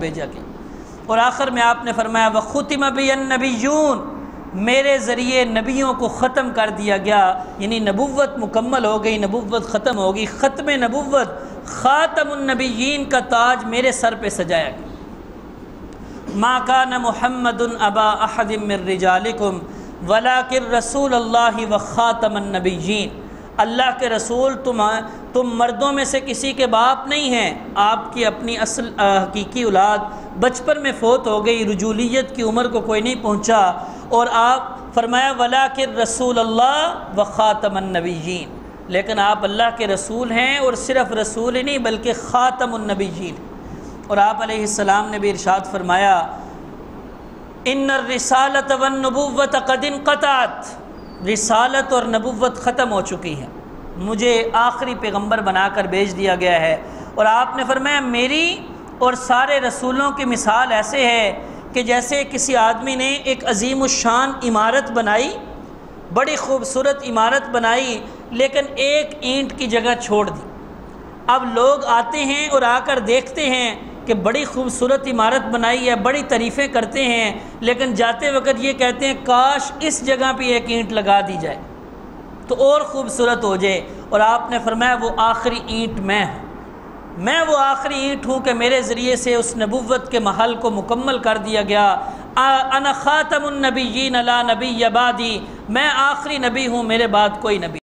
بھیجا گیا۔ اور آخر میں آپ نے فرمایا وَخُتِمَ بِيَ النَّبِيُّونَ، میرے ذریعے نبیوں کو ختم کر دیا گیا، یعنی نبوت مکمل ہو گئی، نبوت ختم ہو گئی، ختم نبوت، خاتم النبیین کا تاج میرے سر پہ سجایا گیا۔ ما کان محمد ابا احد من رجالکم ولکن رسول اللہ وخاتم النبیین، اللہ کے رسول تم مردوں میں سے کسی کے باپ نہیں ہیں، آپ کی اپنی اصل حقیقی اولاد بچپن میں فوت ہو گئی، رجولیت کی عمر کو کوئی نہیں پہنچا، اور آپ فرمایا ولیکن رسول اللہ وخاتم النبیین، لیکن آپ اللہ کے رسول ہیں، اور صرف رسول ہی نہیں بلکہ خاتم النبیین۔ اور آپ علیہ السلام نے بھی ارشاد فرمایا ان الرسالۃ والنبوۃ قد انقطعت، رسالت اور نبوت ختم ہو چکی ہے، مجھے آخری پیغمبر بنا کر بھیج دیا گیا ہے۔ اور آپ نے فرمایا میری اور سارے رسولوں کی مثال ایسے ہے کہ جیسے کسی آدمی نے ایک عظیم الشان عمارت بنائی، بڑی خوبصورت عمارت بنائی، لیکن ایک اینٹ کی جگہ چھوڑ دی۔ اب لوگ آتے ہیں اور آ کر دیکھتے ہیں کہ بڑی خوبصورت عمارت بنائی ہے، بڑی تعریفیں کرتے ہیں، لیکن جاتے وقت یہ کہتے ہیں کاش اس جگہ پہ ایک اینٹ لگا دی جائے تو اور خوبصورت ہو جائے۔ اور آپ نے فرمایا وہ آخری اینٹ میں وہ آخری اینٹ ہوں کہ میرے ذریعے سے اس نبوت کے محل کو مکمل کر دیا گیا۔ انا خاتم النبیین لا نبی بعدی، میں آخری نبی ہوں، میرے بعد کوئی نبی